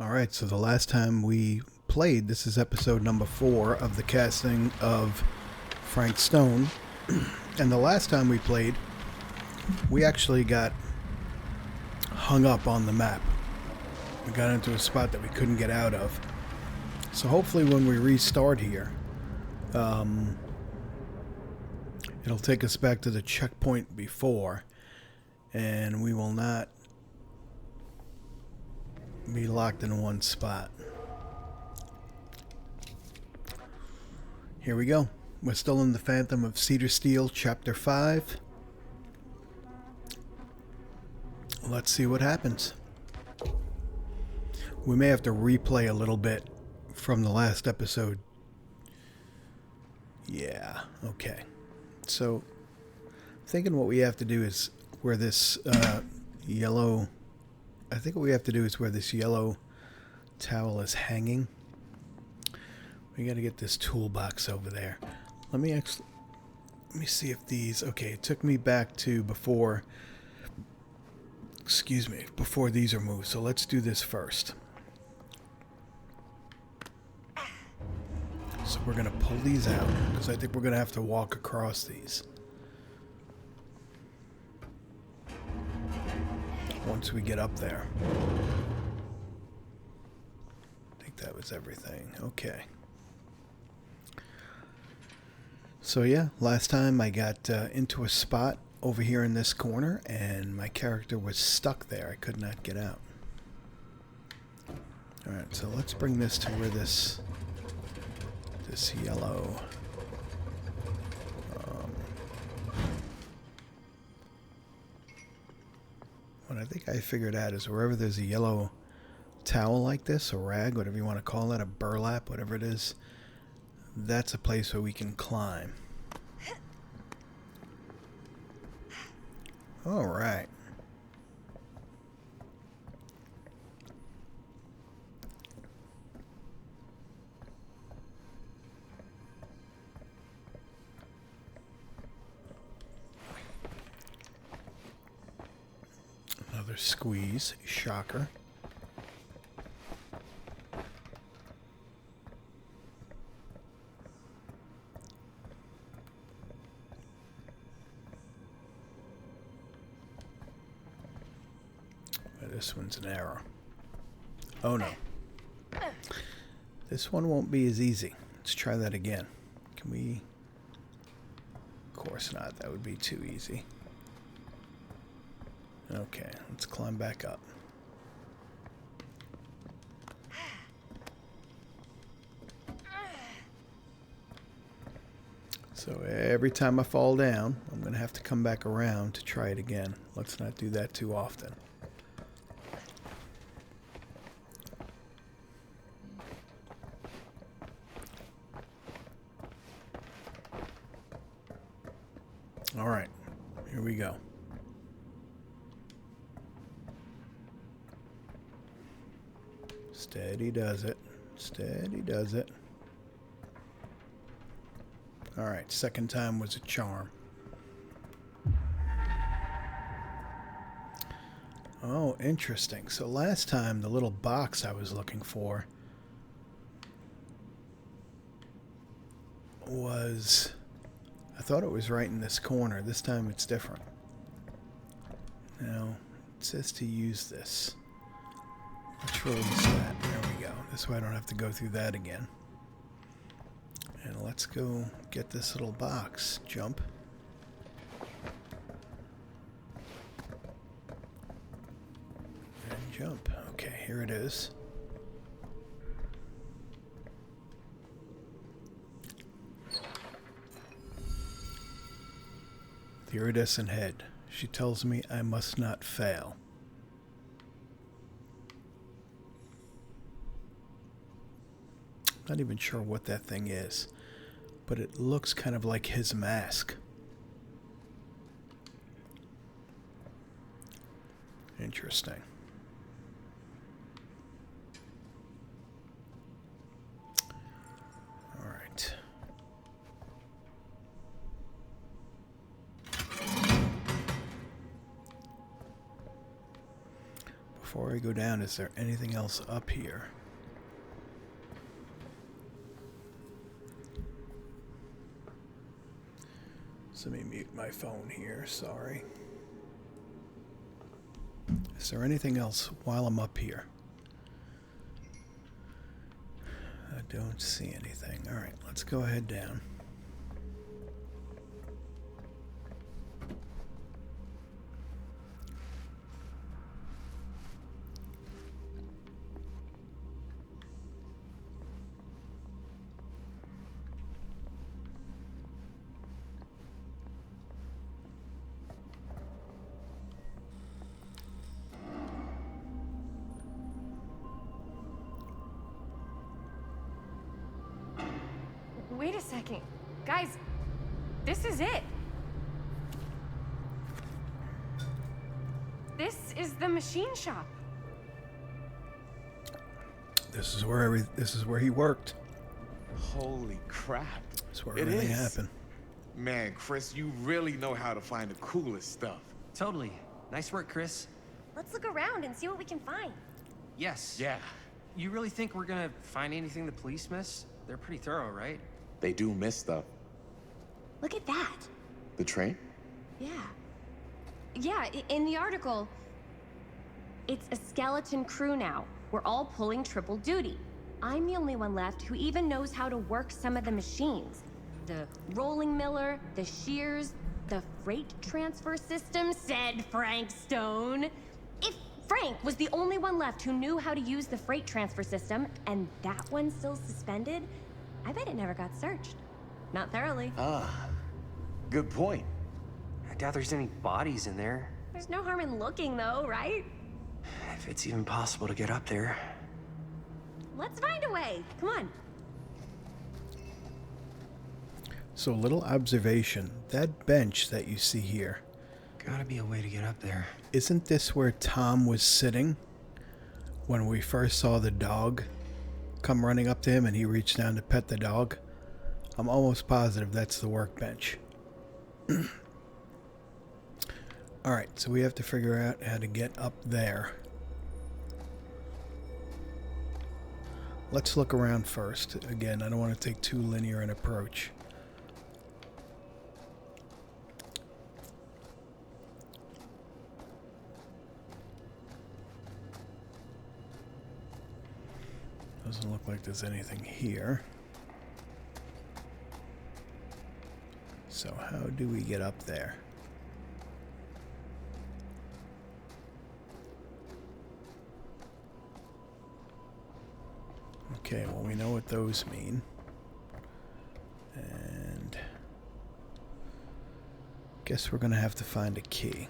All right, so the last time we played, this is episode number 4 of the casting of Frank Stone. And the last time we played, we actually got hung up on the map. We got into a spot that we couldn't get out of. So hopefully when we restart here, it'll take us back to the checkpoint before, and we will not be locked in one spot. Here we go. We're still in the Phantom of Cedar Steel, Chapter 5. Let's see what happens. We may have to replay a little bit from the last episode. Yeah, okay. So, thinking what we have to do is where this yellow... I think what we have to do is where this yellow towel is hanging. We got to get this toolbox over there. Let me see if these... Okay, it took me back to before... Excuse me, before these are moved. So let's do this first. So we're going to pull these out, because I think we're going to have to walk across these. Once we get up there. I think that was everything. Okay. So yeah, last time I got into a spot over here in this corner, and my character was stuck there. I could not get out. Alright, so let's bring this to where this yellow... What I think I figured out is wherever there's a yellow towel like this, a rag, whatever you want to call it, a burlap, whatever it is, that's a place where we can climb. All right. Another squeeze, shocker. This one's an error. Oh no. This one won't be as easy. Let's try that again. Can we? Of course not. That would be too easy. Okay, let's climb back up. So every time I fall down, I'm going to have to come back around to try it again. Let's not do that too often. All right, here we go. Steady does it. Steady does it. All right, second time was a charm. Oh, interesting. So last time, the little box I was looking for was... I thought it was right in this corner. This time it's different. Now, it says to use this. Let's release that. There we go. This way I don't have to go through that again. And let's go get this little box. Jump. And jump. Okay, here it is. The iridescent head. She tells me I must not fail. Not even sure what that thing is, but it looks kind of like his mask. Interesting. All right. before I go down, is there anything else up here? So let me mute my phone here, sorry. Is there anything else while I'm up here? I don't see anything. Alright, let's go ahead down. Wait a second. Guys, this is it. This is the machine shop. This is where he worked. Holy crap. That's where everything happened. Man, Chris, you really know how to find the coolest stuff. Totally. Nice work, Chris. Let's look around and see what we can find. Yes. Yeah, You really think we're gonna find anything the police miss? They're pretty thorough, right? they do miss stuff. Look at that. The train? Yeah. Yeah, in the article, it's a skeleton crew now. We're all pulling triple duty. I'm the only one left who even knows how to work some of the machines. The rolling miller, the shears, the freight transfer system, said Frank Stone. If Frank was the only one left who knew how to use the freight transfer system, and that one's still suspended, I bet it never got searched. Not thoroughly. Ah, good point. I doubt there's any bodies in there. There's no harm in looking, though, right? If it's even possible to get up there. Let's find a way. Come on. So, little observation. That bench that you see here, Gotta be a way to get up there. isn't this where Tom was sitting when we first saw the dog come running up to him and he reached down to pet the dog? I'm almost positive that's the workbench. Alright, so we have to figure out how to get up there. Let's look around first. Again, I don't want to take too linear an approach. Doesn't look like there's anything here. So how do we get up there? Okay, well, we know what those mean. And guess we're gonna have to find a key.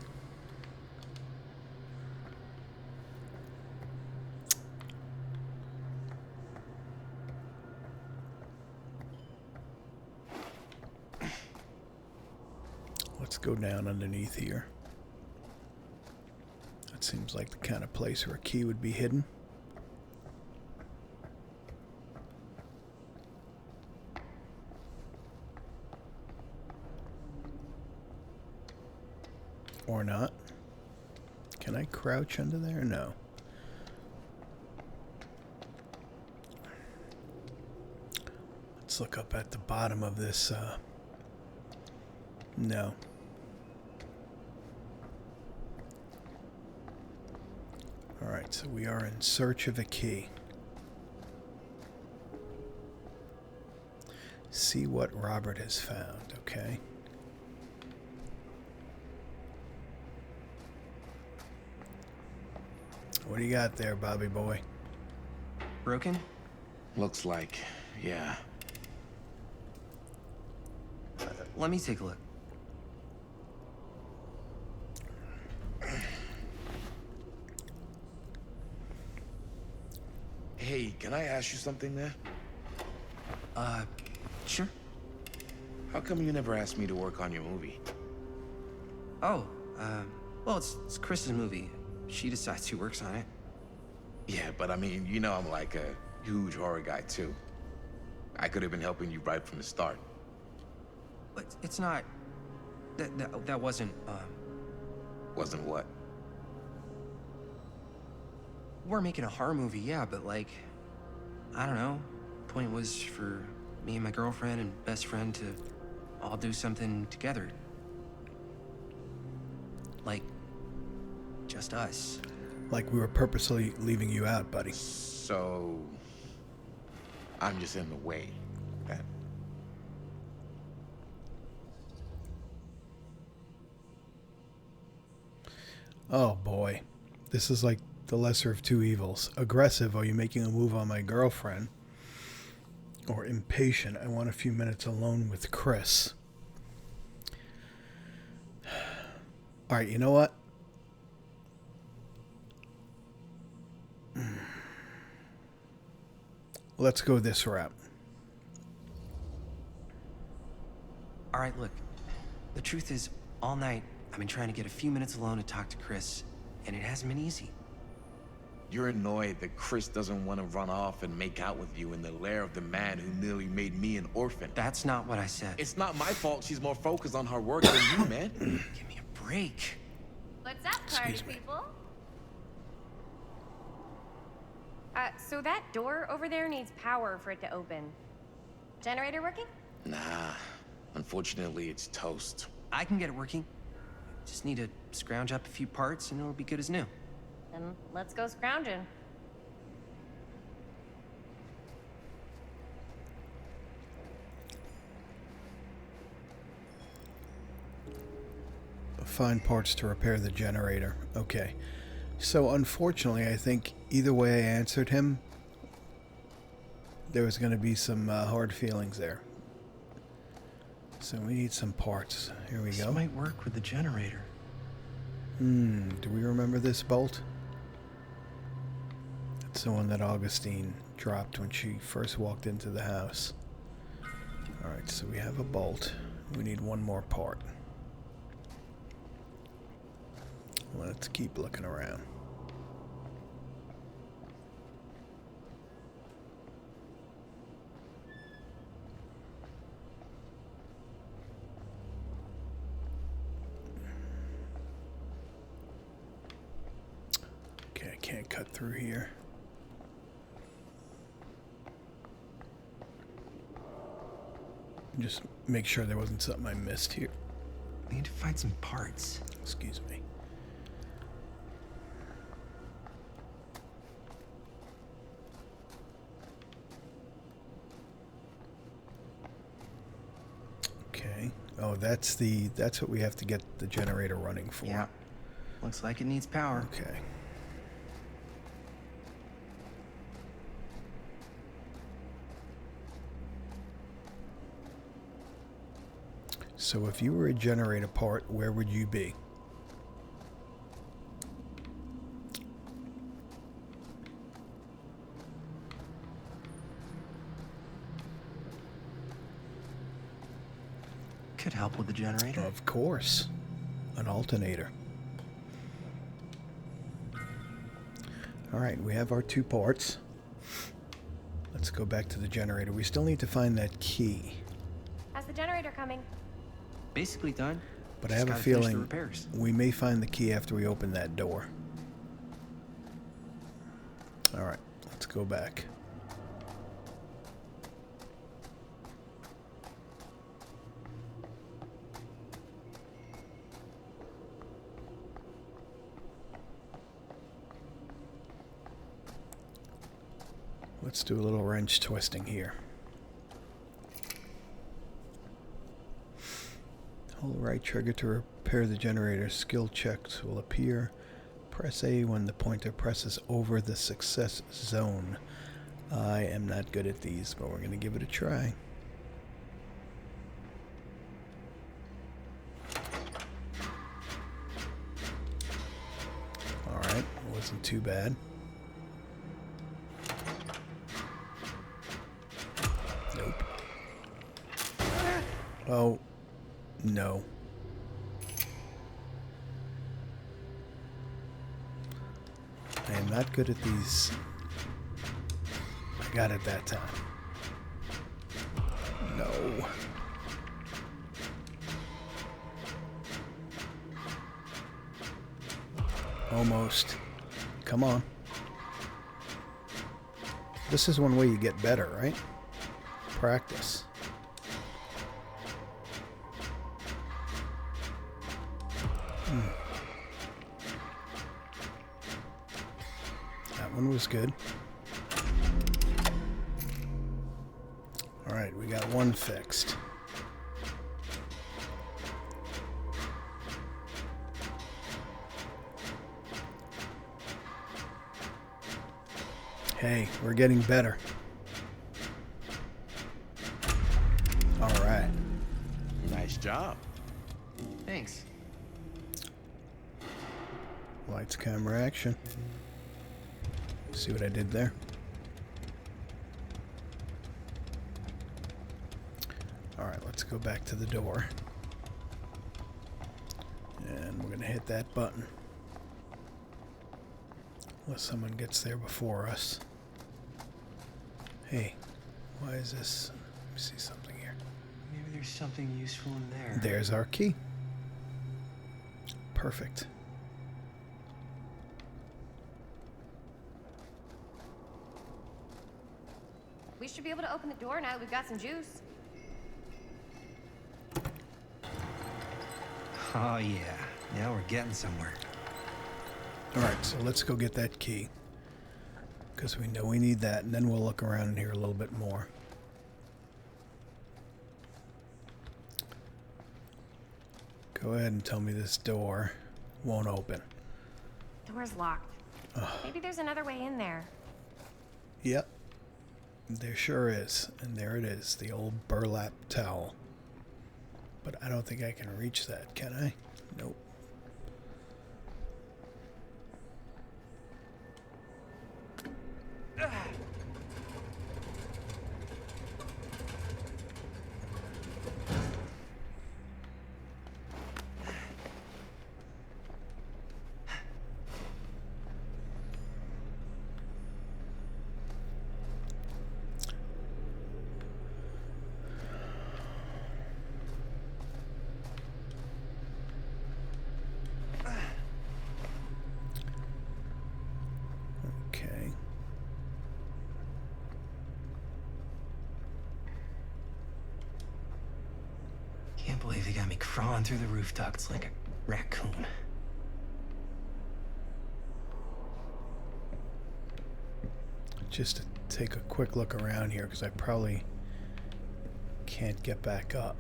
Let's go down underneath here. That seems like the kind of place where a key would be hidden. Or not. Can I crouch under there? No. Let's look up at the bottom of this. No. Alright, so we are in search of a key. See what Robert has found, okay? What do you got there, Bobby boy? Broken? Looks like, yeah. Let me take a look. Hey, can I ask you something there? Sure. How come you never asked me to work on your movie? Oh, well, it's Chris's movie. She decides who works on it. Yeah, but I mean, you know I'm like a huge horror guy too. I could have been helping you right from the start. But it's not... That wasn't, Wasn't what? we're making a horror movie, yeah, but like, I don't know. Point was for me and my girlfriend and best friend to all do something together. Like, just us. Like we were purposely leaving you out, buddy. So, I'm just in the way. Then. Oh boy. This is like the lesser of two evils. Aggressive, are you making a move on my girlfriend? Or impatient, I want a few minutes alone with Chris. Alright, you know what? Let's go this route. All right, look. The truth is, all night, I've been trying to get a few minutes alone to talk to Chris, and it hasn't been easy. You're annoyed that Chris doesn't want to run off and make out with you in the lair of the man who nearly made me an orphan. That's not what I said. It's not my fault she's more focused on her work than you, man. Give me a break. What's up, party Excuse me. people? So that door over there needs power for it to open. Generator working? Nah, unfortunately it's toast. I can get it working. Just need to scrounge up a few parts and it'll be good as new. Then let's go scrounging. Find parts to repair the generator. Okay. So unfortunately, I think either way I answered him, there was going to be some hard feelings there. So we need some parts. Here we This go. might work with the generator. Do we remember this bolt? It's the one that Augustine dropped when she first walked into the house. Alright, so we have a bolt. We need one more part. Let's keep looking around. Okay, I can't cut through here. Just make sure there wasn't something I missed here. We need to find some parts. Excuse me. Okay. Oh, that's what we have to get the generator running for. Yeah. Looks like it needs power. Okay. So if you were a generator part, where would you be? Could help with the generator. Of course. An alternator. Alright, we have our two parts. Let's go back to the generator. We still need to find that key. How's the generator coming? Basically done. But I Just have a gotta finish the feeling repairs. we may find the key after we open that door. Alright, let's go back. Let's do a little wrench twisting here. Hold right trigger to repair the generator. Skill checks will appear. Press A when the pointer presses over the success zone. I am not good at these, but we're going to give it a try. Alright, wasn't too bad. Nope. Oh, no. I am not good at these. I got it that time. No. Almost. Come on. This is one way you get better, right? Practice. That one was good. All right, we got one fixed. Hey, we're getting better. All right. Nice job. Thanks. Lights, camera, action. See what I did there? All right, let's go back to the door. And we're going to hit that button. Unless someone gets there before us. Hey, why is this? Let me see something here. Maybe there's something useful in there. There's our key. Perfect. We should be able to open the door now that we've got some juice. Oh yeah, now we're getting somewhere. Alright, so let's go get that key. Because we know we need that, and then we'll look around in here a little bit more. Go ahead and tell me this door won't open. Door's locked. Maybe there's another way in there. Yep. There sure is. And there it is, the old burlap towel. But I don't think I can reach that, can I? Nope. Okay. Can't believe they got me crawling through the roof ducts like a raccoon. Just to take a quick look around here, because I probably can't get back up.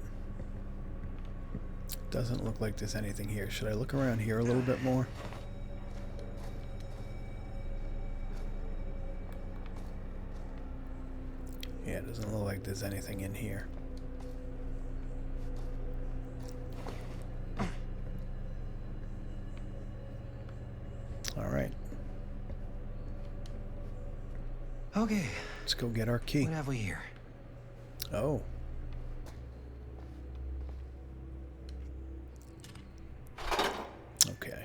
Doesn't look like there's anything here. Should I look around here a little bit more? Yeah, it doesn't look like there's anything in here. All right, Okay, let's go get our key. what have we here? Oh. Okay.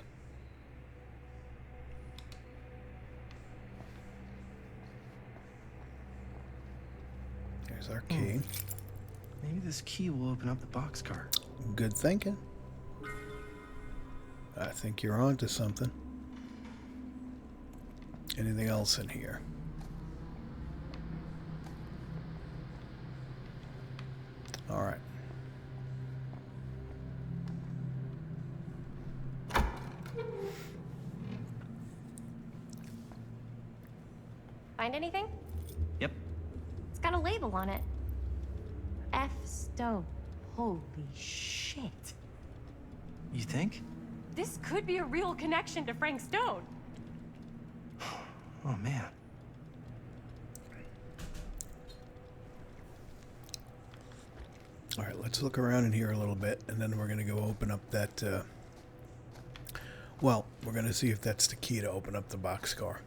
There's our key. Maybe this key will open up the boxcar. Good thinking. I think you're on to something. Anything else in here? All right. Find anything? Yep. It's got a label on it. F. Stone. Holy shit. You think? This could be a real connection to Frank Stone. Oh man. All right, let's look around in here a little bit, and then we're going to go open up that, well, we're going to see if that's the key to open up the boxcar.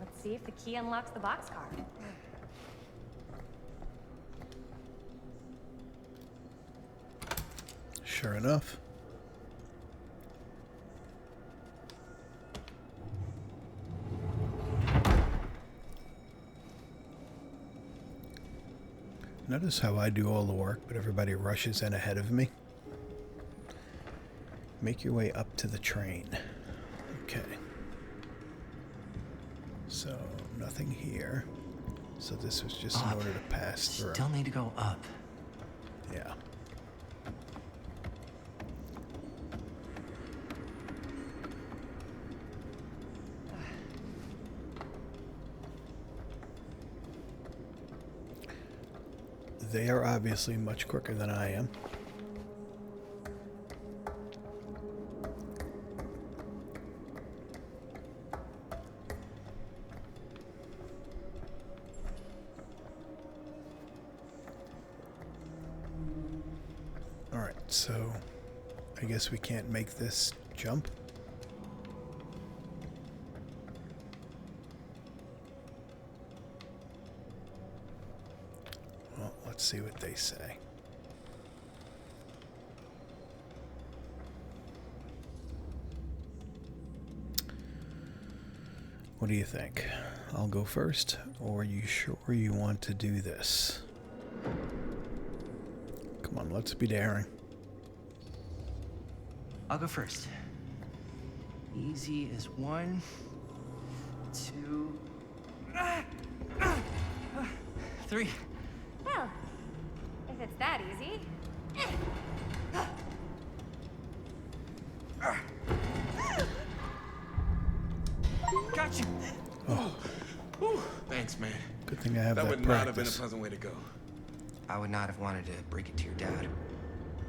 Let's see if the key unlocks the boxcar. Sure enough. Notice how I do all the work, but everybody rushes in ahead of me. Make your way up to the train. Okay. So, nothing here. So this was just in order to pass through. Still need to go up. Yeah. They are obviously much quicker than I am. Alright, so I guess we can't make this jump. Well, let's see what they say. What do you think? I'll go first, or are you sure you want to do this? Come on, let's be daring. I'll go first. Easy as 1, 2, 3. Well, if it's that easy. Got you. Oh, Whew. Thanks, man. good thing I have that That would not have been a practice. pleasant way to go. I would not have wanted to break it to your dad.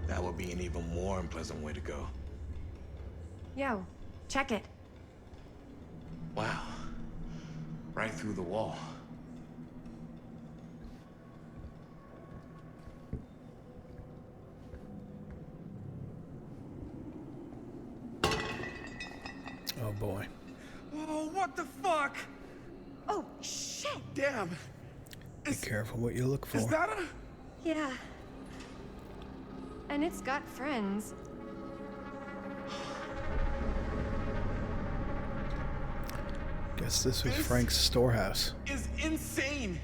That would be an even more unpleasant way to go. Yo, check it. Wow. Right through the wall. Oh boy. Oh, what the fuck? Oh, shit! Damn. Be careful what you look for. Is that a... Yeah. And it's got friends. Guess this was This- Frank's storehouse. is insane.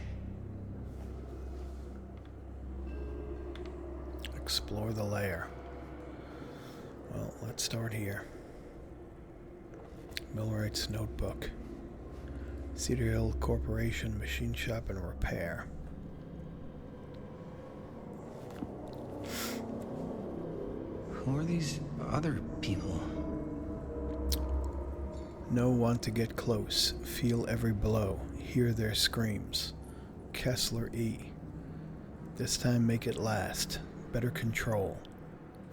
Explore the lair. Well, let's start here. Millwright's notebook. Cedar Hill Corporation Machine Shop and Repair. Who are these other people? Know want to get close. Feel every blow. Hear their screams. Kessler E. This time make it last. Better control.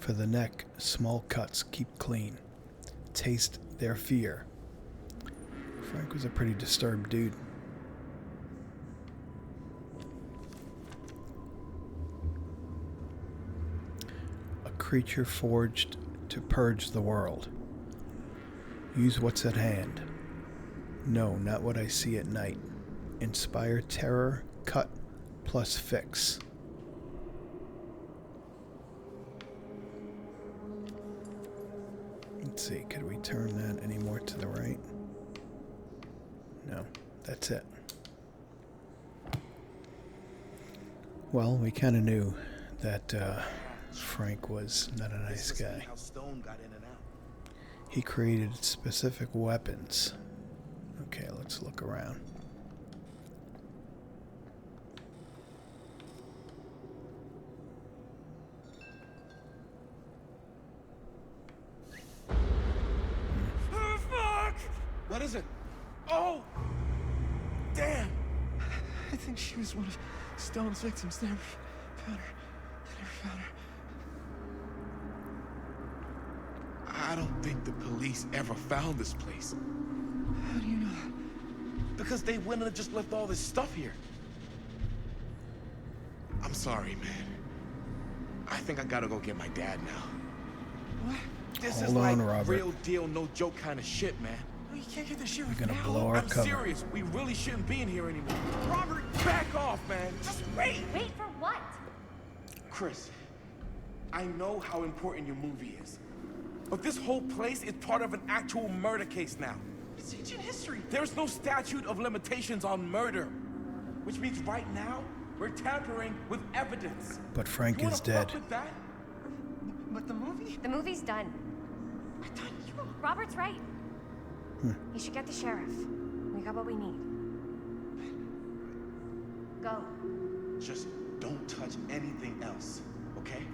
For the neck, small cuts, keep clean. Taste their fear. Frank was a pretty disturbed dude. A creature forged to purge the world. Use what's at hand. No, not what I see at night. Inspire terror, cut, plus fix. Let's see, could we turn that any more to the right? No, that's it. Well, we kind of knew that Frank was not a nice guy. How Stone got in and out. He created specific weapons. Okay, let's look around. Oh, fuck! What is it? Oh! Damn! I think she was one of Stone's victims. Never found her. Never found her. I don't think the police ever found this place. How do you know that? Because they wouldn't have just left all this stuff here. I'm sorry, man. I think I gotta go get my dad now. What? This Hold is like on, Robert. real deal, no joke kind of shit, man. No, you can't get the sheriff You're gonna now. blow our I'm cover. serious. We really shouldn't be in here anymore. Robert, back off, man. Just wait. Wait for what? Chris, I know how important your movie is. But this whole place is part of an actual murder case now. It's ancient history. There's no statute of limitations on murder. Which means right now, We're tampering with evidence. But Frank You wanna is dead. fuck with that? But the movie? The movie's done. I thought you... Robert's right. You should get the sheriff. We got what we need. Go. Just don't touch anything else, okay?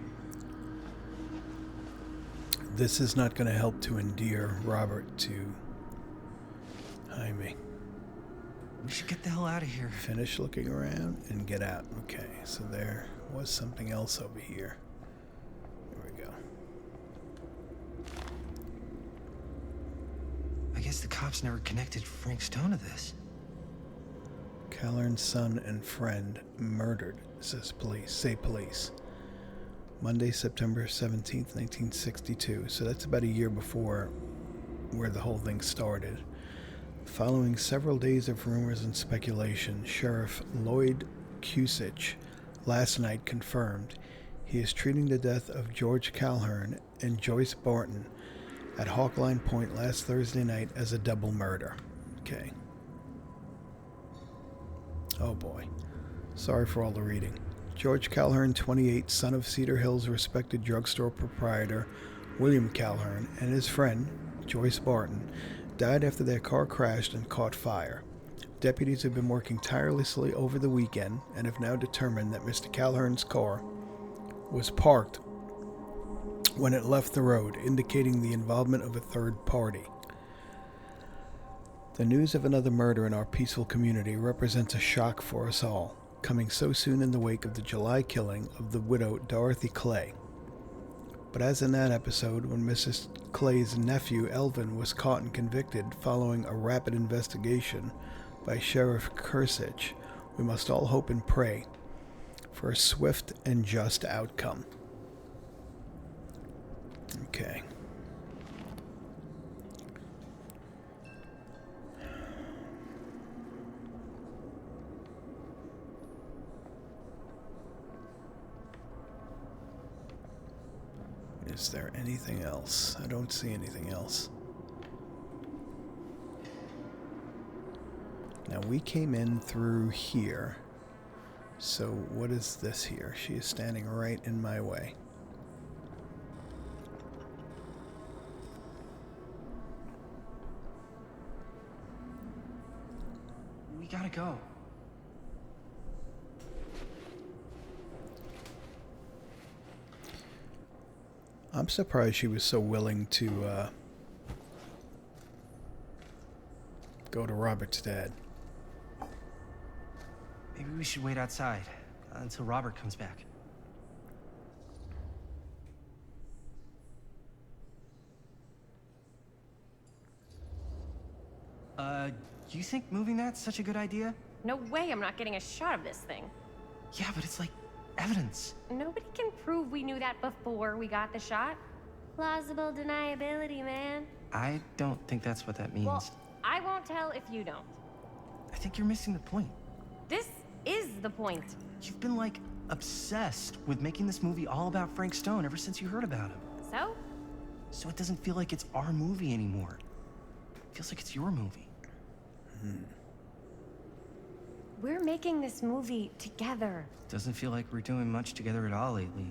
This is not going to help to endear Robert to Jaime. We should get the hell out of here. Finish looking around and get out. Okay, so there was something else over here. There we go. I guess the cops never connected Frank Stone to this. Callern's son and friend murdered, say police. Monday, September 17th, 1962. So that's about a year before where the whole thing started. Following several days of rumors and speculation, Sheriff Lloyd Cusich last night confirmed he is treating the death of George Callern and Joyce Barton at Hawkline Point last Thursday night as a double murder. Okay. Oh boy. Sorry for all the reading. George Callern, 28, son of Cedar Hills respected drugstore proprietor William Callern, and his friend, Joyce Barton, died after their car crashed and caught fire. Deputies have been working tirelessly over the weekend and have now determined that Mr. Callern's car was parked when it left the road, indicating the involvement of a third party. The news of another murder in our peaceful community represents a shock for us all, coming so soon in the wake of the July killing of the widow Dorothy Clay. But as in that episode, when Mrs. Clay's nephew Elvin was caught and convicted following a rapid investigation by Sheriff Cusich, we must all hope and pray for a swift and just outcome. Okay. Is there anything else? I don't see anything else. Now we came in through here. So what is this here? She is standing right in my way. We gotta go. I'm surprised she was so willing to go to Robert's dad. Maybe we should wait outside until Robert comes back. You think moving that's such a good idea? No way I'm not getting a shot of this thing. Yeah, but it's like evidence. Nobody can prove we knew that before we got the shot. Plausible deniability, man. I don't think that's what that means. Well, I won't tell if you don't. I think you're missing the point. This is the point. You've been like obsessed with making this movie all about Frank Stone ever since you heard about him. So? So it doesn't feel like it's our movie anymore. It feels like it's your movie. We're making this movie together. Doesn't feel like we're doing much together at all lately.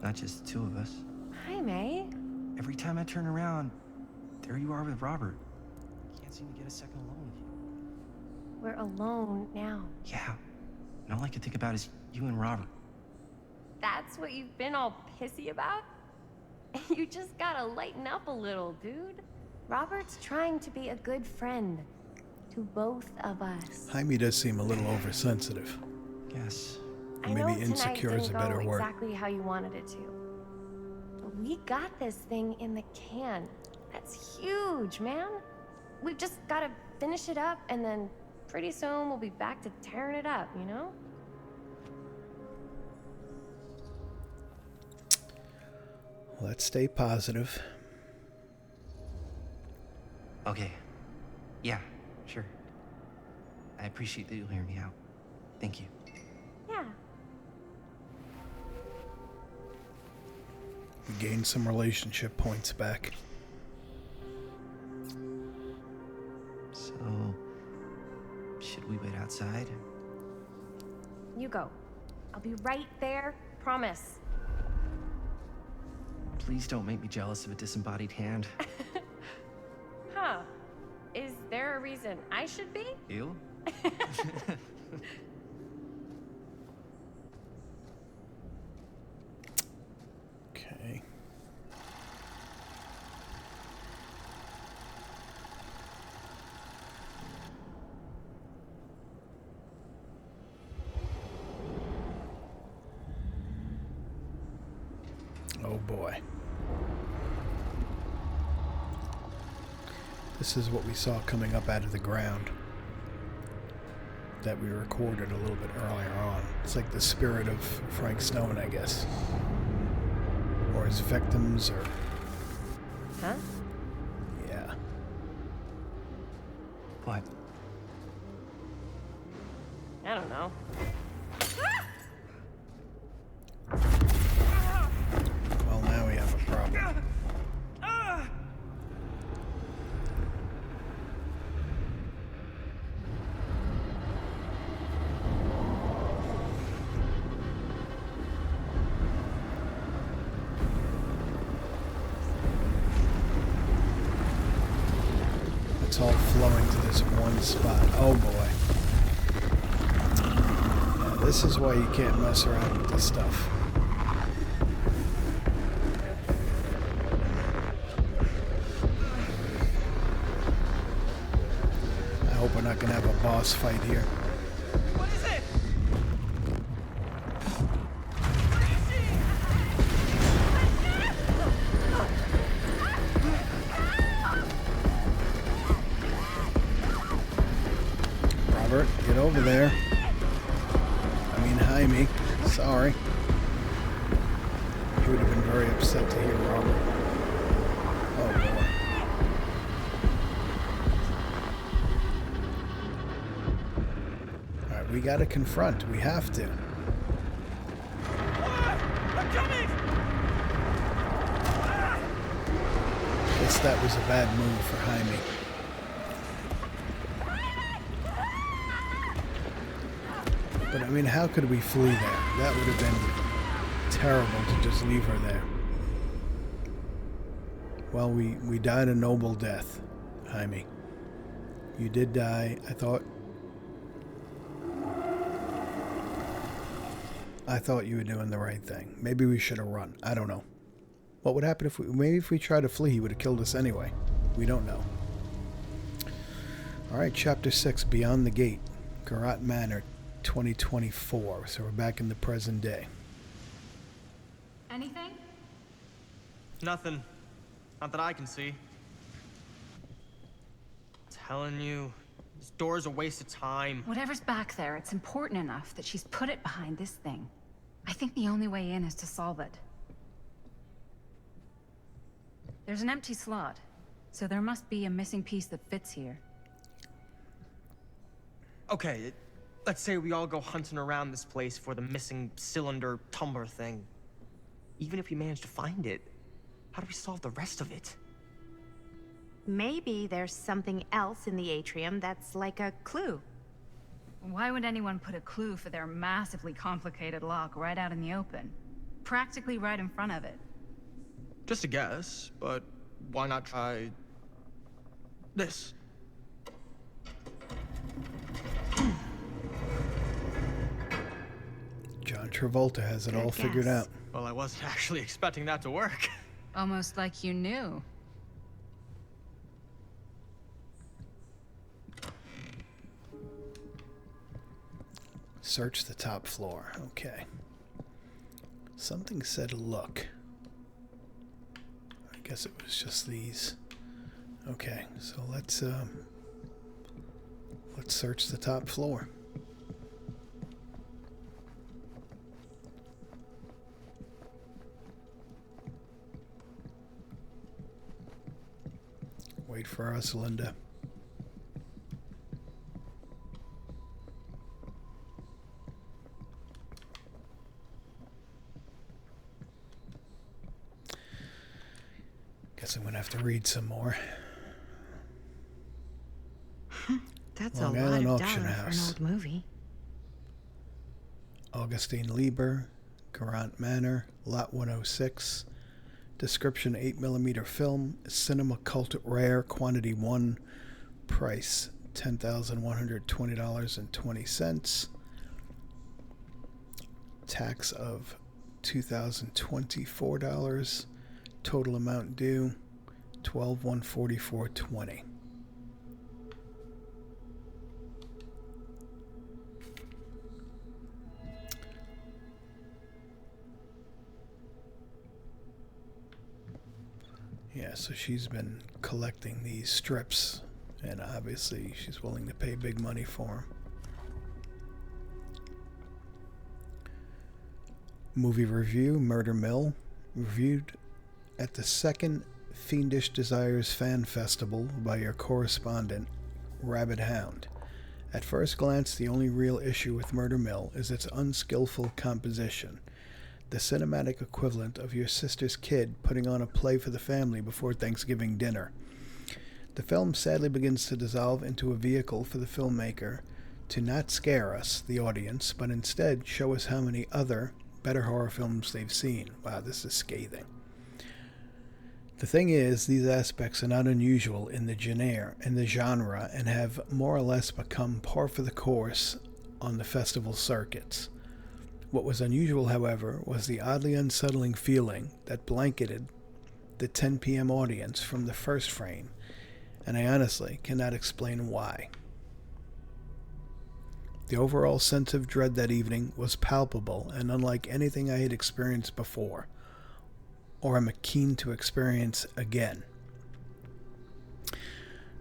Not just the two of us. Jaime. Every time I turn around, there you are with Robert. Can't seem to get a second alone with you. We're alone now. Yeah. And all I can think about is you and Robert. That's what you've been all pissy about? You just gotta lighten up a little, dude. Robert's trying to be a good friend to both of us. Jaime does seem a little oversensitive. Yes. Or I know maybe tonight insecure is a didn't better go word. exactly how you wanted it to. But we got this thing in the can. That's huge, man. We've just gotta finish it up, and then pretty soon we'll be back to tearing it up, you know? Let's stay positive. Okay. Yeah, sure. I appreciate that you'll hear me out. Thank you. Yeah. We gained some relationship points back. So, should we wait outside? You go. I'll be right there, promise. Please don't make me jealous of a disembodied hand. Huh. Is there a reason I should be? You? Okay. Oh boy. This is what we saw coming up out of the ground that we recorded a little bit earlier on. It's like the spirit of Frank Stone, I guess. Or his victims, or... Huh? Yeah. What? I don't know. Well, now we have a problem. It's all flowing to this one spot. Oh boy. Yeah, this is why you can't mess around with this stuff. I hope we're not going to have a boss fight here. What is it? Robert, get over there. I mean, Jaime. Sorry. He would have been very upset to hear Robert. Oh boy. Alright, we gotta confront. We have to. I'm coming! Guess that was a bad move for Jaime. But I mean, how could we flee there? That would have been terrible to just leave her there. Well, we died a noble death, Jaime. You did die. I thought you were doing the right thing. Maybe we should have run. I don't know. What would happen if we tried to flee? He would have killed us anyway. We don't know. All right, Chapter 6, Beyond the Gate, Garrotte Manor, 2024. So we're back in the present day. Anything? Nothing. Not that I can see. Telling you, this door's a waste of time. Whatever's back there, it's important enough that she's put it behind this thing. I think the only way in is to solve it. There's an empty slot, so there must be a missing piece that fits here. Okay, let's say we all go hunting around this place for the missing cylinder tumbler thing. Even if we manage to find it, how do we solve the rest of it? Maybe there's something else in the atrium that's like a clue. Why would anyone put a clue for their massively complicated lock right out in the open? Practically right in front of it. Just a guess, but why not try this? John Travolta has it all Good figured guess. out. Well, I wasn't actually expecting that to work. Almost like you knew. Search the top floor. Okay. Something said look. I guess it was just these. Okay, so let's search the top floor. Wait for us, Linda. Guess I'm gonna have to read some more. That's Long a lot Island of Auction data for an House. old movie. Augustine Lieber, Garant Manor, Lot 106. Description 8mm film, Cinema Cult Rare, Quantity 1, price $10,120.20. Tax of $2,024. Total amount due $12,144.20. Yeah, so she's been collecting these strips, and obviously she's willing to pay big money for them. Movie review, Murder Mill, reviewed at the second Fiendish Desires Fan Festival by your correspondent, Rabbit Hound. At first glance, the only real issue with Murder Mill is its unskillful composition. The cinematic equivalent of your sister's kid putting on a play for the family before Thanksgiving dinner. The film sadly begins to dissolve into a vehicle for the filmmaker to not scare us, the audience, but instead show us how many other better horror films they've seen. Wow, this is scathing. The thing is, these aspects are not unusual in the genre and have more or less become par for the course on the festival circuits. What was unusual, however, was the oddly unsettling feeling that blanketed the 10 p.m. audience from the first frame, and I honestly cannot explain why. The overall sense of dread that evening was palpable and unlike anything I had experienced before, or am keen to experience again.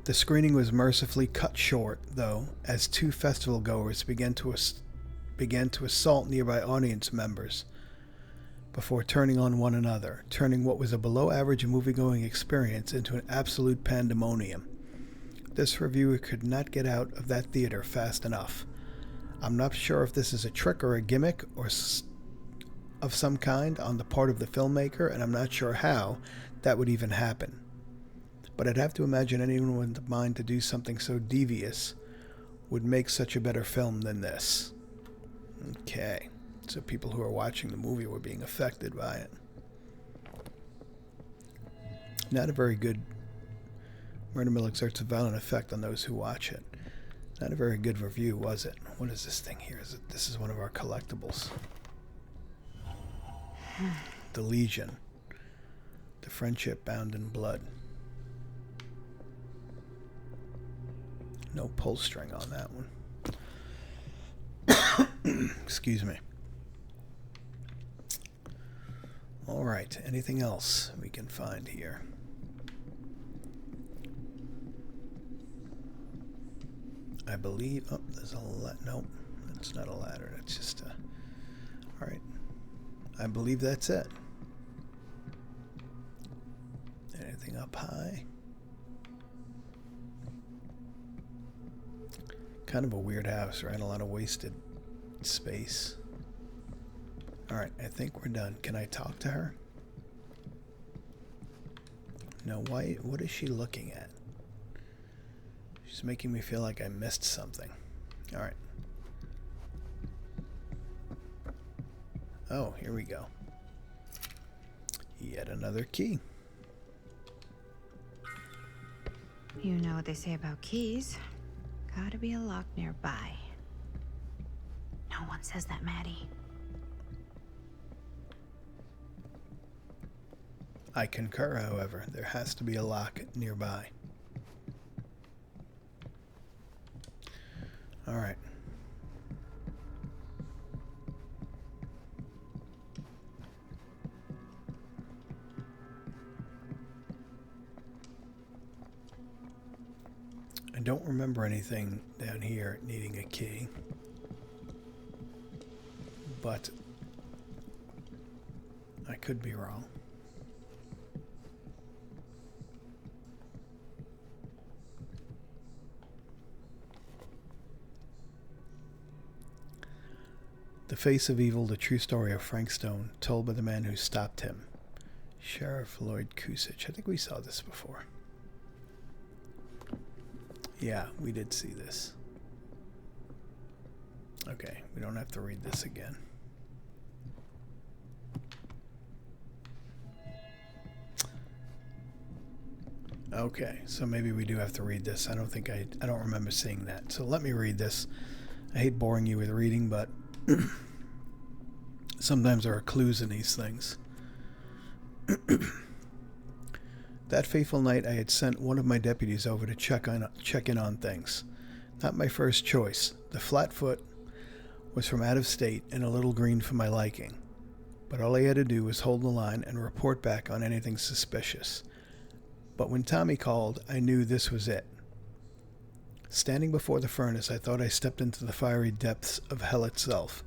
The screening was mercifully cut short, though, as two festival goers began to assault nearby audience members before turning on one another, turning what was a below-average movie-going experience into an absolute pandemonium. This reviewer could not get out of that theater fast enough. I'm not sure if this is a trick or a gimmick or of some kind on the part of the filmmaker, and I'm not sure how that would even happen. But I'd have to imagine anyone with the mind to do something so devious would make such a better film than this. Okay, so people who are watching the movie were being affected by it. Not a very good... Murder Mill exerts a violent effect on those who watch it. Not a very good review, was it? What is this thing here? This is one of our collectibles. The Legion. The Friendship Bound in Blood. No pull string on that one. Excuse me. Alright, anything else we can find here? I believe... Oh, there's a ladder. Nope, that's not a ladder. That's just a... Alright. I believe that's it. Anything up high? Kind of a weird house, right? A lot of wasted space. Alright, I think we're done. Can I talk to her? No, why? What is she looking at? She's making me feel like I missed something. Alright. Oh, here we go. Yet another key. You know what they say about keys. Gotta be a lock nearby. No one says that, Maddie. I concur, however. There has to be a lock nearby. Alright. I don't remember anything down here needing a key, but I could be wrong. The Face of Evil, the true story of Frank Stone, told by the man who stopped him. Sheriff Lloyd Kusich. I think we saw this before. Yeah, we did see this. Okay, we don't have to read this again. Okay, so maybe we do have to read this. I don't remember seeing that. So let me read this. I hate boring you with reading, but sometimes there are clues in these things. That fateful night, I had sent one of my deputies over to check in on things. Not my first choice. The Flatfoot was from out of state and a little green for my liking. But all he had to do was hold the line and report back on anything suspicious. But when Tommy called, I knew this was it. Standing before the furnace, I thought I stepped into the fiery depths of hell itself.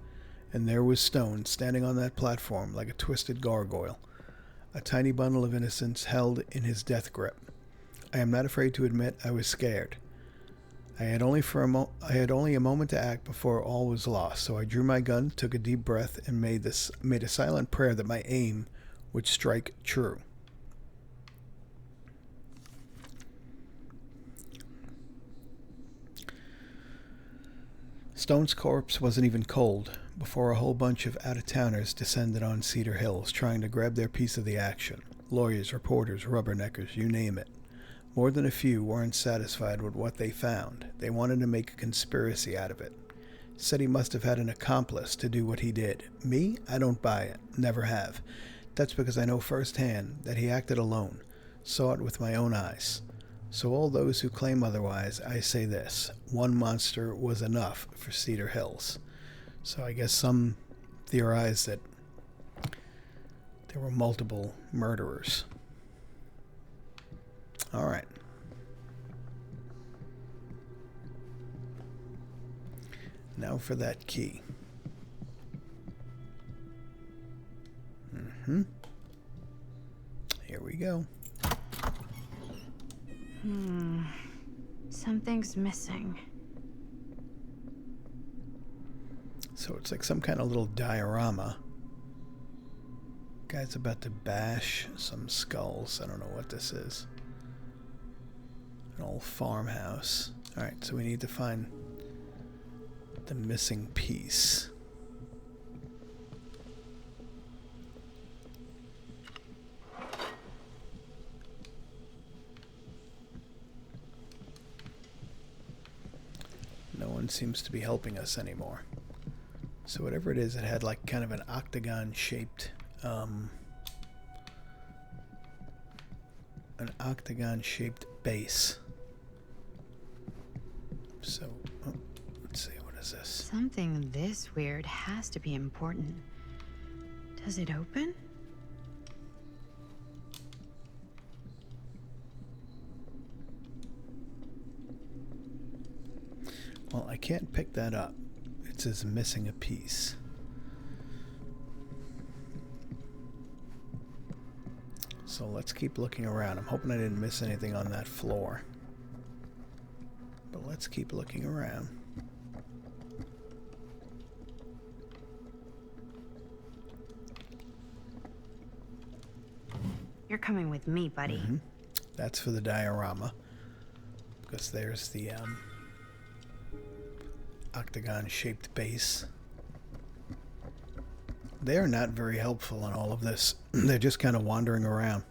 And there was Stone, standing on that platform like a twisted gargoyle, a tiny bundle of innocence held in his death grip. I am not afraid to admit I was scared. I had only a moment to act before all was lost, so I drew my gun, took a deep breath, and made a silent prayer that my aim would strike true. Stone's corpse wasn't even cold before a whole bunch of out-of-towners descended on Cedar Hills, trying to grab their piece of the action. Lawyers, reporters, rubberneckers, you name it. More than a few weren't satisfied with what they found. They wanted to make a conspiracy out of it. Said he must have had an accomplice to do what he did. Me? I don't buy it. Never have. That's because I know firsthand that he acted alone. Saw it with my own eyes. So all those who claim otherwise, I say this. One monster was enough for Cedar Hills. So I guess some theorize that there were multiple murderers. All right. Now for that key. Here we go. Something's missing. So it's like some kind of little diorama. Guy's about to bash some skulls. I don't know what this is. An old farmhouse. Alright, so we need to find the missing piece. No one seems to be helping us anymore. So whatever it is, it had like kind of an octagon-shaped base. So, let's see, what is this? Something this weird has to be important. Does it open? Well, I can't pick that up. It says missing a piece. So let's keep looking around. I'm hoping I didn't miss anything on that floor. But let's keep looking around. You're coming with me, buddy. That's for the diorama. Because there's the octagon-shaped base. They're not very helpful in all of this. They're just kind of wandering around.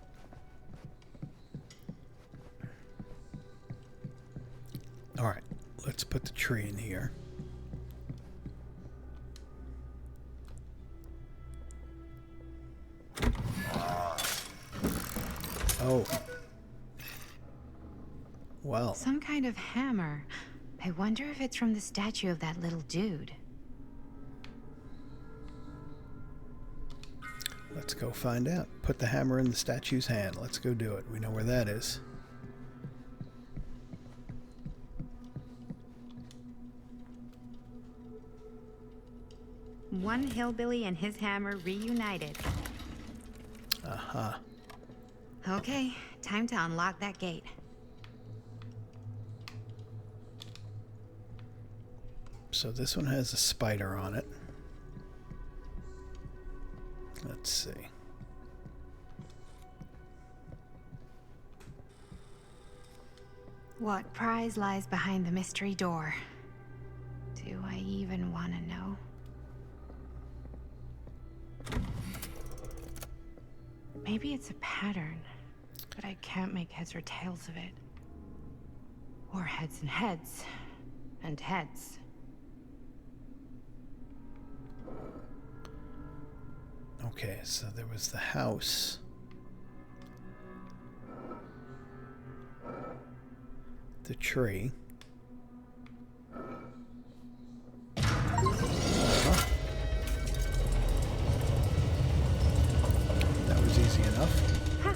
Alright, let's put the tree in here. Oh. Well. Some kind of hammer. I wonder if it's from the statue of that little dude. Let's go find out. Put the hammer in the statue's hand. Let's go do it. We know where that is. One hillbilly and his hammer reunited. Aha. Okay, time to unlock that gate. So this one has a spider on it. Let's see. What prize lies behind the mystery door? Do I even want to know? Maybe it's a pattern. But I can't make heads or tails of it. Or heads and heads. And heads. Okay, so there was the house. The tree. That was easy enough. Ha!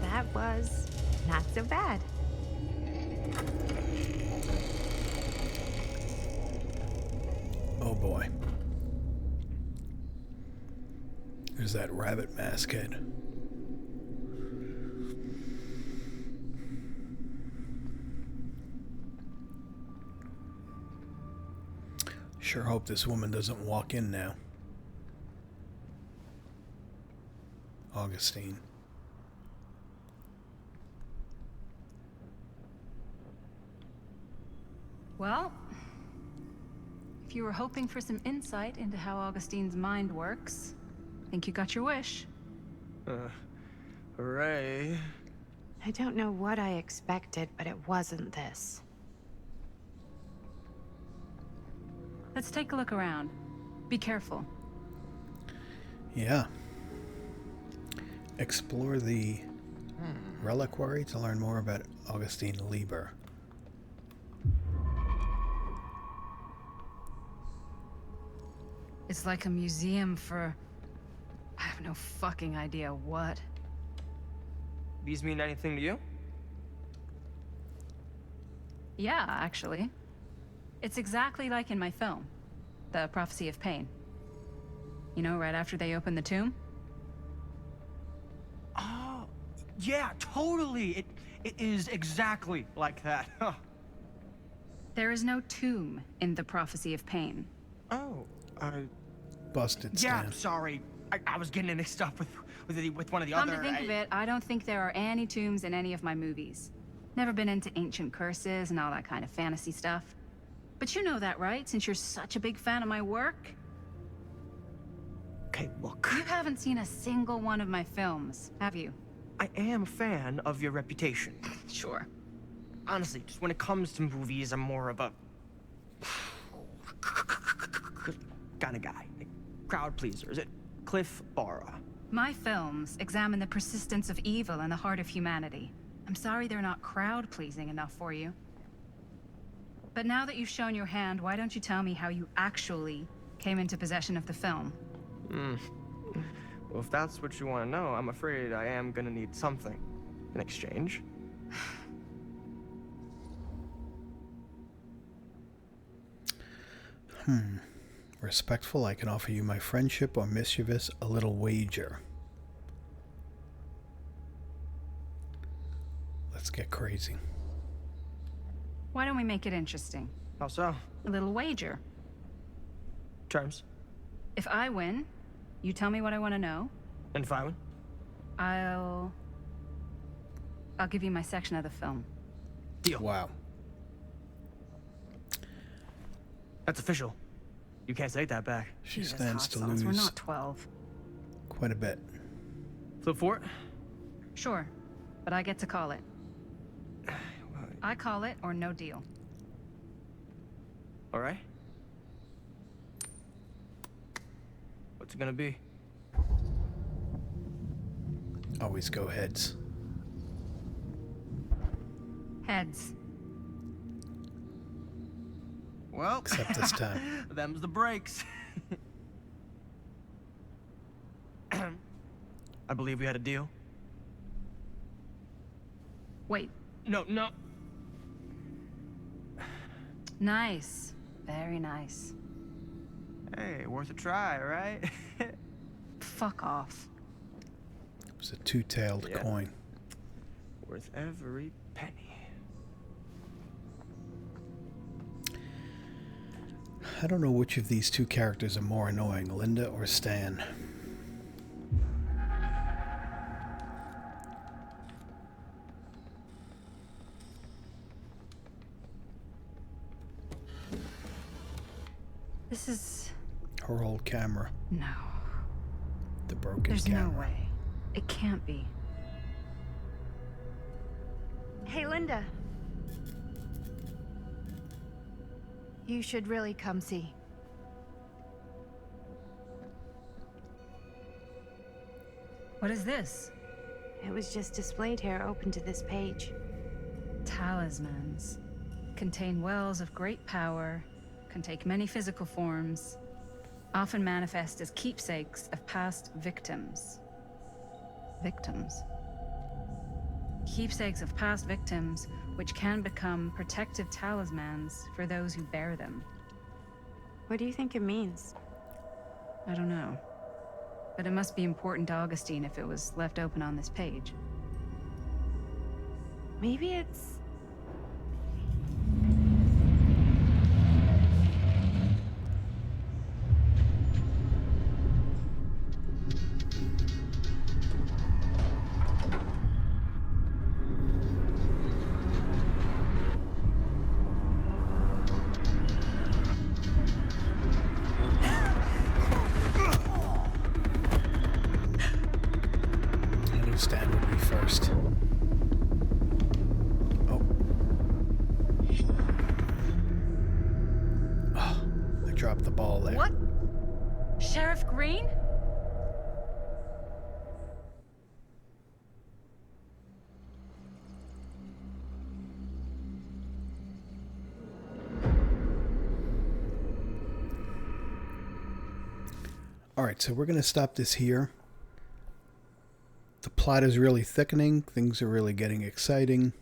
That was not so bad. Oh boy. There's that rabbit mask head. Sure hope this woman doesn't walk in now. Augustine. Well, if you were hoping for some insight into how Augustine's mind works, I think you got your wish. Hooray. I don't know what I expected, but it wasn't this. Let's take a look around. Be careful. Yeah. Explore the reliquary to learn more about Augustine Lieber. It's like a museum for... I have no fucking idea what. These mean anything to you? Yeah, actually. It's exactly like in my film, The Prophecy of Pain. You know, right after they open the tomb? Oh, yeah, totally. It is exactly like that. Huh. There is no tomb in The Prophecy of Pain. Oh, Busted yeah, Stan. sorry. I was getting it mixed up with one of the Come other... to think of it, I don't think there are any tombs in any of my movies. Never been into ancient curses and all that kind of fantasy stuff. But you know that, right? Since you're such a big fan of my work? Okay, look. You haven't seen a single one of my films, have you? I am a fan of your reputation. Sure. Honestly, just when it comes to movies, I'm more of a... kind of guy. Like, crowd pleaser. Is it Cliff Barra? My films examine the persistence of evil in the heart of humanity. I'm sorry they're not crowd-pleasing enough for you. But now that you've shown your hand, why don't you tell me how you actually came into possession of the film? Well, if that's what you want to know, I'm afraid I am gonna need something in exchange. Respectful, I can offer you my friendship, or mischievous, a little wager. Let's get crazy. Why don't we make it interesting? How so? A little wager. Terms? If I win, you tell me what I want to know. And if I win? I'll give you my section of the film. Deal. Wow. That's official. You can't take that back. She Jesus, stands hot to sauce, lose We're not 12. quite a bit. Flip for it? Sure, but I get to call it. I call it or no deal. All right. What's it gonna be? Always go heads. Heads. Well, Except this time. them's the breaks. I believe we had a deal. Wait. No. Nice. Very nice. Hey, worth a try, right? Fuck off. It was a two-tailed Yeah. coin. Worth every penny. I don't know which of these two characters are more annoying, Linda or Stan. This is... Her old camera. No. The broken There's camera. no way. It can't be. Hey, Linda. You should really come see. What is this? It was just displayed here, open to this page. Talismans. Contain wells of great power, can take many physical forms, often manifest as keepsakes of past victims. Victims? Keepsakes of past victims, which can become protective talismans for those who bear them. What do you think it means? I don't know. But it must be important to Augustine if it was left open on this page. Maybe it's... I knew Stan would be first. Oh, I dropped the ball there. What? Sheriff Green? Alright, so we're going to stop this here. The plot is really thickening. Things are really getting exciting.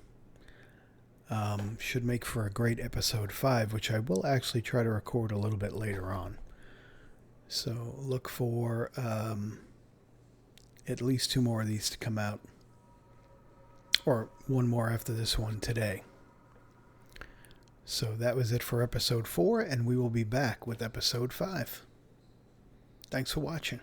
Should make for a great episode 5, which I will actually try to record a little bit later on. So look for at least 2 more of these to come out. Or 1 more after this one today. So that was it for episode 4, and we will be back with episode 5. Thanks for watching.